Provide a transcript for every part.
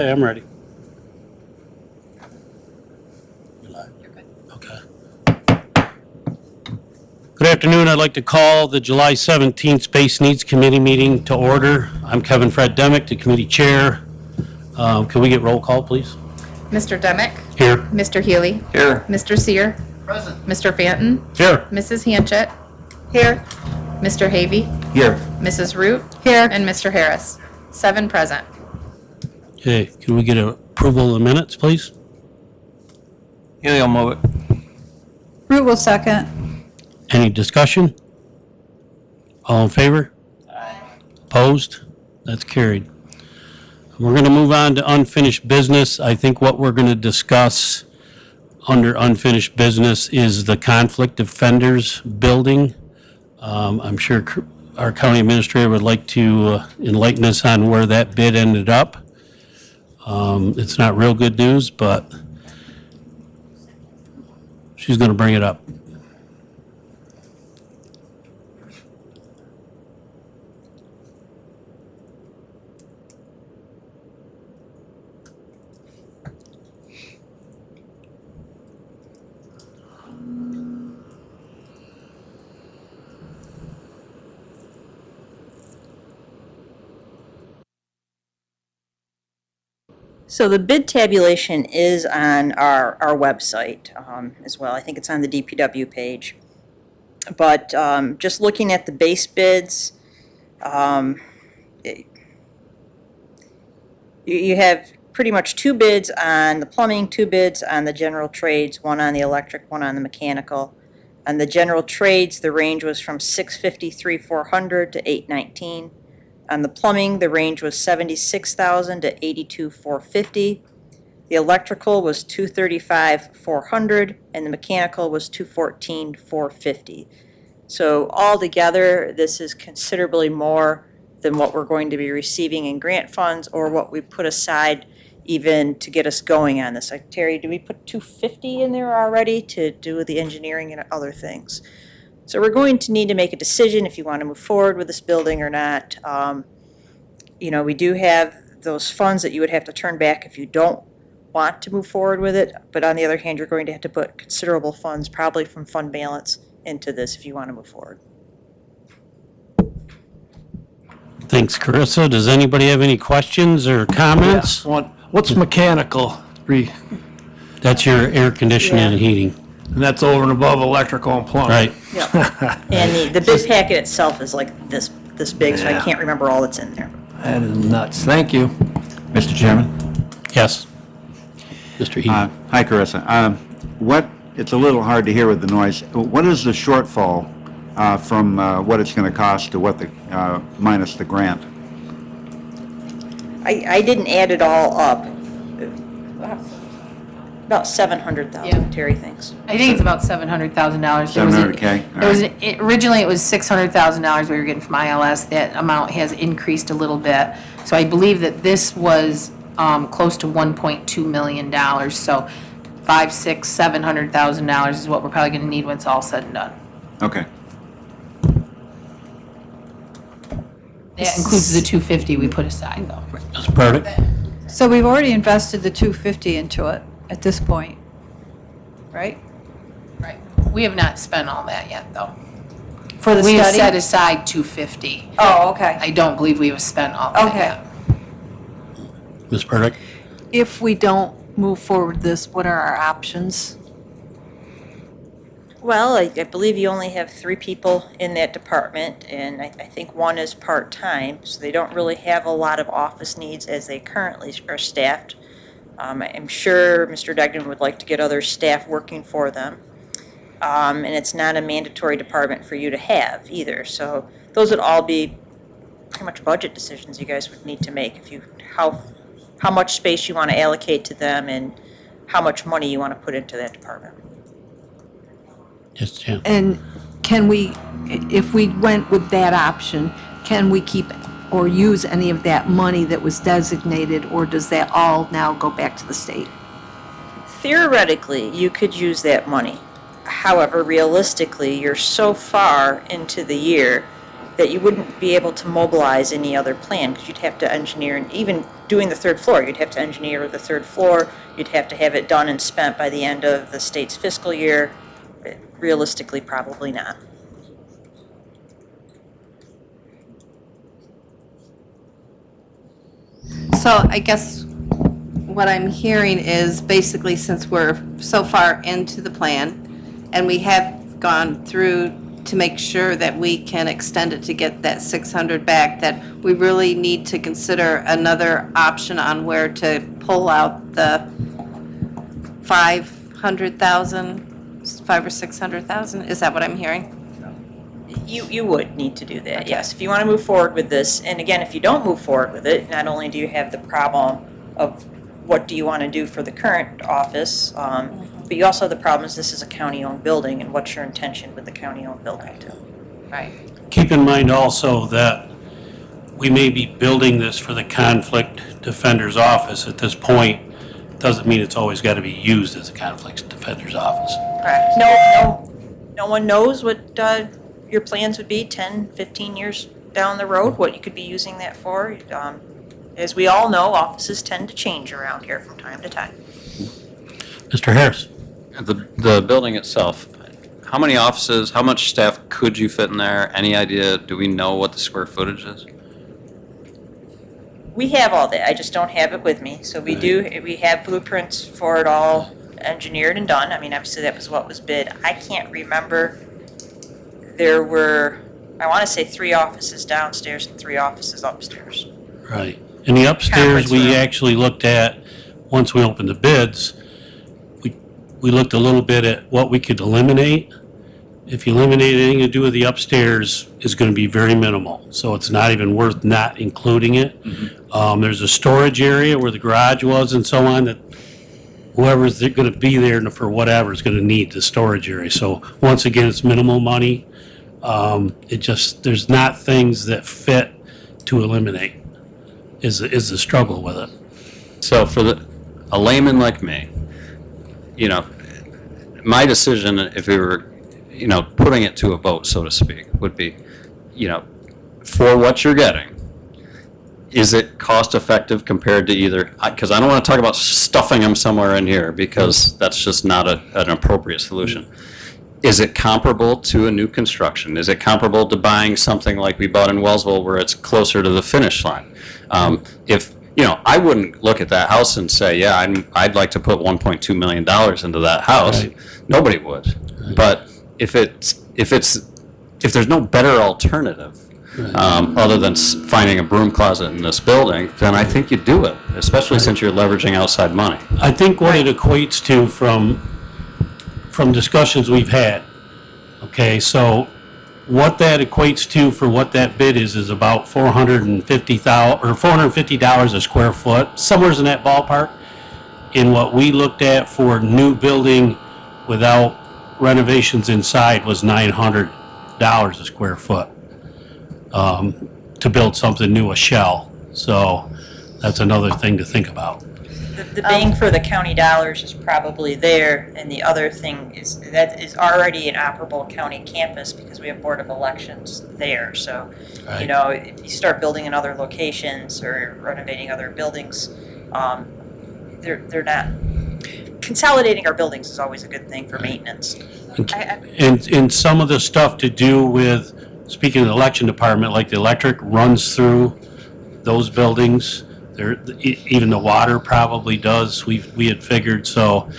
Hey, I'm ready. You're live. You're good. Okay. Good afternoon. I'd like to call the July 17th Space Needs Committee meeting to order. I'm Kevin Fred Demick, the committee chair. Can we get roll call, please? Mr. Demick. Here. Mr. Healy. Here. Mr. Sear. Present. Mr. Fanton. Here. Mrs. Hanchett. Here. Mr. Havey. Here. Mrs. Root. Here. And Mr. Harris. 7 present. Okay, can we get approval of the minutes, please? Healy will move it. Root will second. Any discussion? All in favor? Aye. Opposed? That's carried. We're going to move on to unfinished business. I think what we're going to discuss under unfinished business is the conflict offenders building. I'm sure our county administrator would like to enlighten us on where that bid ended up. It's not real good news, but she's going to bring it up. So the bid tabulation is on our website as well. I think it's on the DPW page. But just looking at the base bids, you have pretty much 2 bids on the plumbing, 2 bids on the general trades, 1 on the electric, 1 on the mechanical. On the general trades, the range was from $653,400 to $819. On the plumbing, the range was $76,000 to $82,450. The electrical was $235,400, and the mechanical was $214,450. So altogether, this is considerably more than what we're going to be receiving in grant funds or what we put aside even to get us going on this. Like, Terry, do we put $250 in there already to do the engineering and other things? So we're going to need to make a decision if you want to move forward with this building or not. We do have those funds that you would have to turn back if you don't want to move forward with it. But on the other hand, you're going to have to put considerable funds, probably from fund balance, into this if you want to move forward. Thanks, Carissa. Does anybody have any questions or comments? What's mechanical? That's your air conditioning and heating, And that's over and above electrical and plumbing. right? Yeah. And the bid packet itself is like this big, so I Yeah. can't remember all that's in there. That is nuts. Thank you. Mr. Chairman? Yes. Mr. Heaton. Hi, Carissa. It's a little hard to hear with the noise. What is the shortfall from what it's going to cost to what the minus the grant? I didn't add it all up. About $700,000, Yeah. Terry thinks. I think it's about $700,000. $700K? Originally, it was $600,000 we were getting from ILS. That amount has increased a little bit. So I believe that this was close to $1.2 million. So $500,000, $600,000, $700,000 is what we're probably going to need when it's all said and done. Okay. That includes the $250 we put aside, though. Ms. Burdick? So we've already invested the $250 into it at this point, right? Right. We have not spent all that yet, though. For the We have set study? aside $250. Oh, okay. I don't believe we have spent all that Okay. yet. Ms. Burdick? If we don't move forward this, what are our options? Well, I believe you only have 3 people in that department, and I think 1 is part-time, so they don't really have a lot of office needs as they currently are staffed. I'm sure Mr. Degnan would like to get other staff working for them. And it's not a mandatory department for you to have either, so those would all be pretty much budget decisions you guys would need to make how much space you want to allocate to them and how much money you want to put into that department. Yes, Jan. And can we, if we went with that option, can we keep or use any of that money that was designated, or does that all now go back to the state? Theoretically, you could use that money. However, realistically, you're so far into the year that you wouldn't be able to mobilize any other plan because you'd have to engineer, and even doing the third floor. You'd have to engineer the third floor. You'd have to have it done and spent by the end of the state's fiscal year. Realistically, probably not. So I guess what I'm hearing is basically since we're so far into the plan and we have gone through to make sure that we can extend it to get that 600 back, that we really need to consider another option on where to pull out the 500,000, 5 or 600,000? Is that what I'm hearing? You would need to do that, yes. If you want to move forward with this, and again, if you don't move forward with it, not only do you have the problem of what do you want to do for the current office, but you also have the problem is this is a county-owned building, and what's your intention with the county-owned building too? Right. Keep in mind also that we may be building this for the conflict defender's office at this point. Doesn't mean it's always got to be used as a conflict defender's office. Correct. No one knows what your plans would be 10, 15 years down the road, what you could be using that for. As we all know, offices tend to change around here from time to time. Mr. Harris? The building itself, how many offices, how much staff could you fit in there? Any idea, do we know what the square footage is? We have all that, I just don't have it with me. So we have blueprints for it all engineered and done. I mean, obviously that was what was bid. I can't remember. There were, I want to say 3 offices downstairs and 3 offices upstairs. Right. In the upstairs, Conference we room. actually looked at, once we opened the bids, we looked a little bit at what we could eliminate. If you eliminate anything to do with the upstairs, it's going to be very minimal. So it's not even worth not including it. There's a storage area where the garage was and so on that whoever's going to be there for whatever is going to need the storage area. So once again, it's minimal money. There's not things that fit to eliminate is the struggle with it. So for a layman like me, my decision, if we were, putting it to a vote, so to speak, would be, for what you're getting, is it cost effective compared to either, because I don't want to talk about stuffing them somewhere in here because that's just not an appropriate solution. Is it comparable to a new construction? Is it comparable to buying something like we bought in Wellsville where it's closer to the finish line? I wouldn't look at that house and say, yeah, I'd like to put $1.2 million into that house. Right. Nobody would. Right. But if there's no better alternative, other than finding a broom closet in this building, then I think you do it, especially since you're leveraging outside money. I think what it equates to from discussions we've had, okay, so what that equates to for what that bid is about $450 a square foot, somewhere in that ballpark. In what we looked at for new building without renovations inside was $900 a square foot to build something new, a shell. So that's another thing to think about. The bang for the county dollars is probably there, and the other thing is that is already an operable county campus because we have Board of Elections there. So, Right. If you start building in other locations or renovating other buildings, they're not. Consolidating our buildings is always a good thing for maintenance. And some of the stuff to do with, speaking of the election department, like the electric runs through those buildings. Even the water probably does, we had figured, so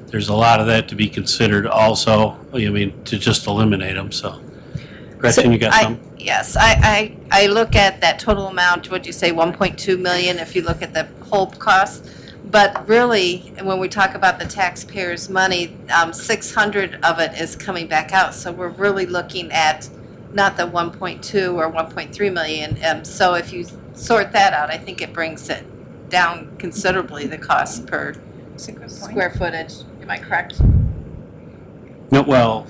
there's a lot of that to be considered also, to just eliminate them, so. Gretchen, you got some? Yes, I look at that total amount, what'd you say, 1.2 million if you look at the whole cost? But really, when we talk about the taxpayers' money, 600 of it is coming back out, so we're really looking at not the 1.2 or 1.3 million. So if you sort that out, I think it brings it down considerably, the cost per square footage. Am I correct? No, well,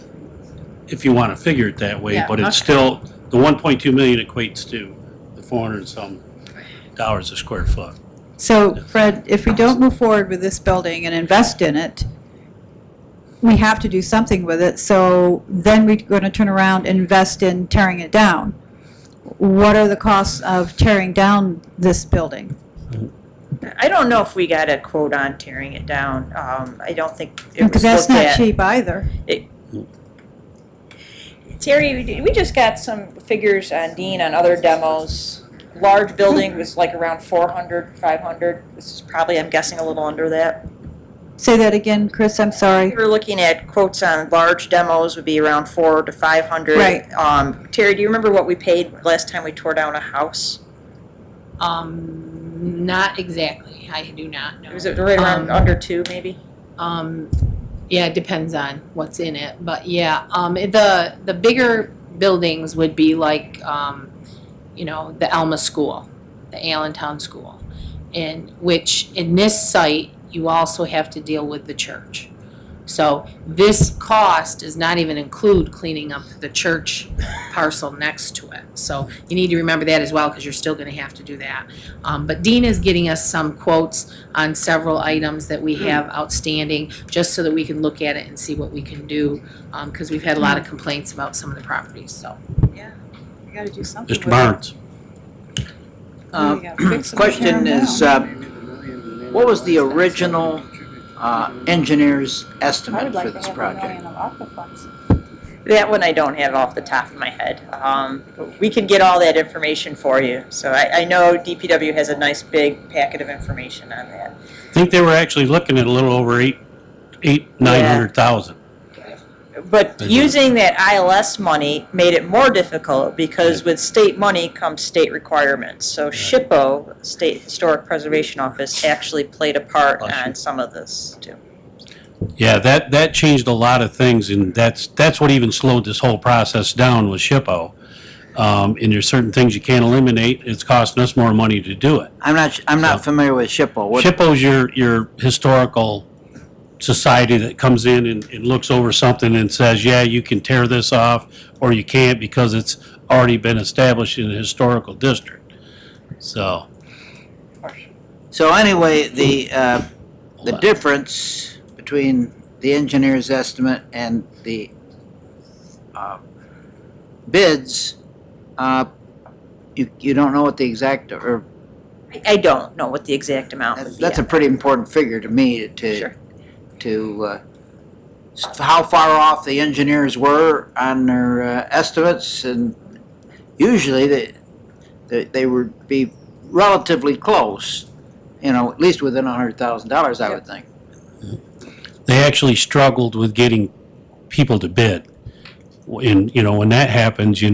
if you want to figure it that way, Yeah, but it's okay. still, the 1.2 million equates to the 400 and some dollars a square foot. So Fred, if we don't move forward with this building and invest in it, we have to do something with it. So then we're going to turn around and invest in tearing it down. What are the costs of tearing down this building? I don't know if we got a quote on tearing it down. I don't think it Because was that's looked not at. cheap either. Terry, we just got some figures on Dean on other demos. Large building was like around 400, 500. This is probably, I'm guessing, a little under that. Say that again, Chris, I'm sorry. We were looking at quotes on large demos would be around 400 to 500. Right. Terry, do you remember what we paid last time we tore down a house? Not exactly. I do not know. Was it right around under 2 maybe? Yeah, it depends on what's in it, but yeah, the bigger buildings would be like, the Alma School, the Allentown School, in which, in this site, you also have to deal with the church. So this cost does not even include cleaning up the church parcel next to it. So you need to remember that as well, because you're still gonna have to do that. But Dean is getting us some quotes on several items that we have outstanding, just so that we can look at it and see what we can do, because we've had a lot of complaints about some of the properties, so. Yeah, we gotta do something Mr. with it. Barnes? We gotta fix them and tear Question 'em is, down. what was the original engineer's I estimate would like for to this have $1 project? million of ARPA funds. That one I don't have off the top of my head. We can get all that information for you. So I know DPW has a nice big packet of information on that. I think they were actually looking at a little over 900,000. But using that ILS money made it more difficult because with state money comes state requirements. So SHPO, State Historic Preservation Office, actually played a part on some of this too. Yeah, that changed a lot of things, and that's what even slowed this whole process down with SHPO. And there's certain things you can't eliminate. It's costing us more money to do it. I'm not familiar with SHPO. What, SHPO's your historical society that comes in and looks over something and says, yeah, you can tear this off, or you can't because it's already been established in the historical district. So, so anyway, the difference between the engineer's estimate and the bids, you don't know what the exact, or I don't know what the exact amount would be. that's a on pretty important figure to me Sure. to how far off the engineers were on their estimates, and usually they would be relatively close, at least within $100,000, I would think. they actually struggled with getting people to bid. And, when that happens, you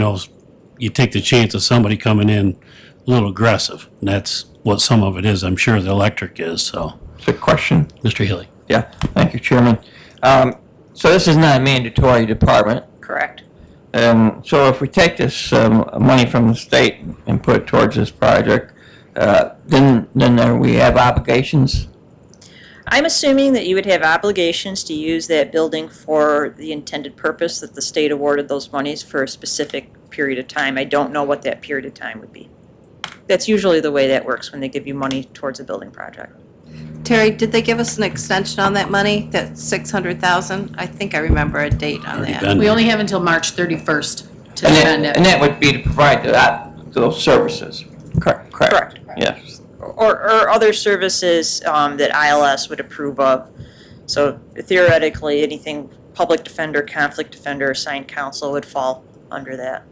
take the chance of somebody coming in a little aggressive. And that's what some of it is. I'm sure the electric is, so. It's a question. Mr. Healy? Yeah, thank you, Chairman. So this is not a mandatory department. Correct. So if we take this money from the state and put it towards this project, then we have obligations. I'm assuming that you would have obligations to use that building for the intended purpose that the state awarded those monies for a specific period of time. I don't know what that period of time would be. That's usually the way that works when they give you money towards a building project. Terry, did they give us an extension on that money, that 600,000? I think I remember a date on Already that. been. We only have until March 31st to And spend that, it. and that would be to provide those services. Correct. Correct. Yes. Or other services that ILS would approve of. So theoretically, anything public defender, conflict defender, assigned counsel would fall under that.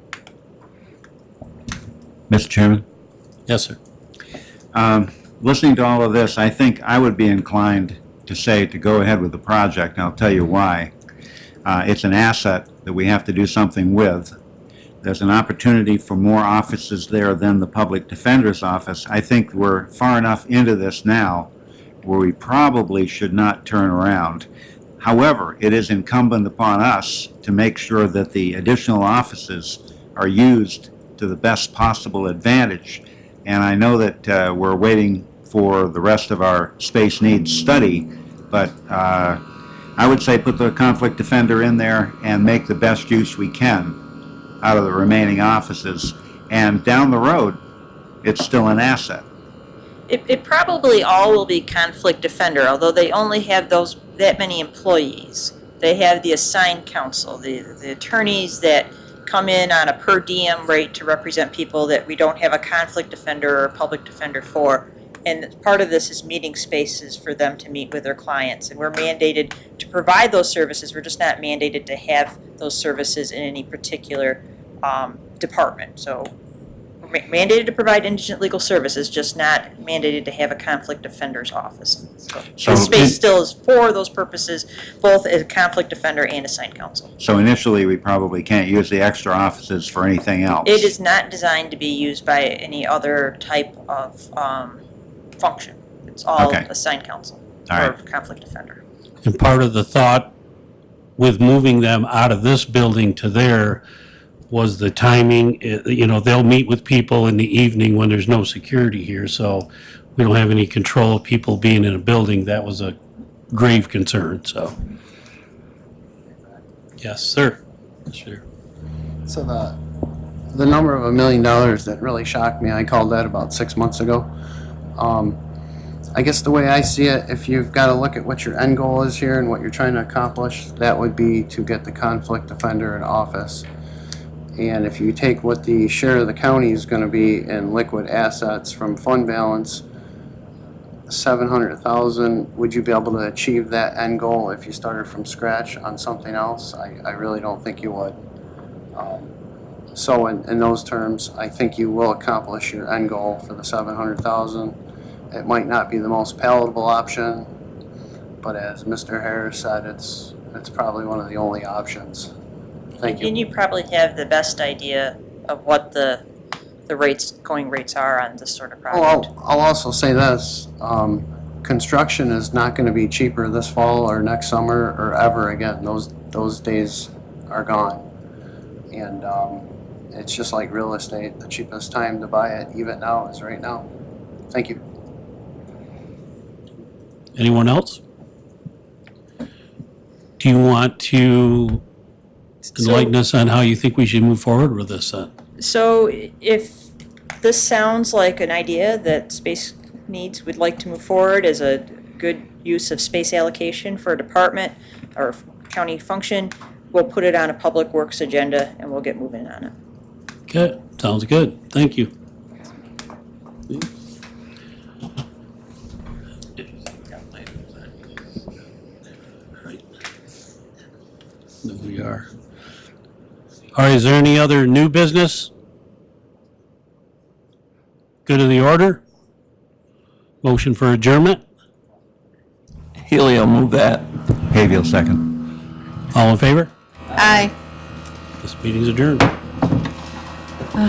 Mr. Chairman? Yes, sir. Listening to all of this, I think I would be inclined to say to go ahead with the project, and I'll tell you why. It's an asset that we have to do something with. There's an opportunity for more offices there than the public defender's office. I think we're far enough into this now where we probably should not turn around. However, it is incumbent upon us to make sure that the additional offices are used to the best possible advantage. And I know that we're waiting for the rest of our space needs study, but I would say put the conflict defender in there and make the best use we can out of the remaining offices. And down the road, it's still an asset. It probably all will be conflict defender, although they only have that many employees. They have the assigned counsel, the attorneys that come in on a per diem rate to represent people that we don't have a conflict defender or a public defender for. And part of this is meeting spaces for them to meet with their clients. And we're mandated to provide those services. We're just not mandated to have those services in any particular department. So we're mandated to provide indigent legal services, just not mandated to have a conflict defender's office. So the space still is for those purposes, both as a conflict defender and assigned counsel. So initially, we probably can't use the extra offices for anything else. It is not designed to be used by any other type of function. It's all Okay. assigned counsel All or right. conflict defender. And part of the thought with moving them out of this building to there was the timing. You know, they'll meet with people in the evening when there's no security here, so we don't have any control of people being in a building. That was a grave concern, so. Yes, sir. Sure. So the number of $1 million that really shocked me, I called that about 6 months ago. I guess the way I see it, if you've got to look at what your end goal is here and what you're trying to accomplish, that would be to get the conflict defender in office. And if you take what the share of the county is going to be in liquid assets from fund balance, 700,000, would you be able to achieve that end goal if you started from scratch on something else? I really don't think you would. So in those terms, I think you will accomplish your end goal for the 700,000. It might not be the most palatable option, but as Mr. Harris said, it's probably one of the only options. Thank you. And you probably have the best idea of what the going rates are on this sort of project. Well, I'll also say this, construction is not gonna be cheaper this fall or next summer or ever again. Those days are gone. And it's just like real estate, the cheapest time to buy it, even now, is right now. Thank you. Anyone else? Do you want to enlighten us on how you think we should move forward with this then? So if this sounds like an idea that Space Needs would like to move forward as a good use of space allocation for a department or county function, we'll put it on a public works agenda and we'll get moving on it. Okay, sounds good. Thank you. Right. There we are. All right, is there any other new business? Good of the order? Motion for adjournment? Healy will move that. Hayfield second. All in favor? Aye. This meeting's adjourned.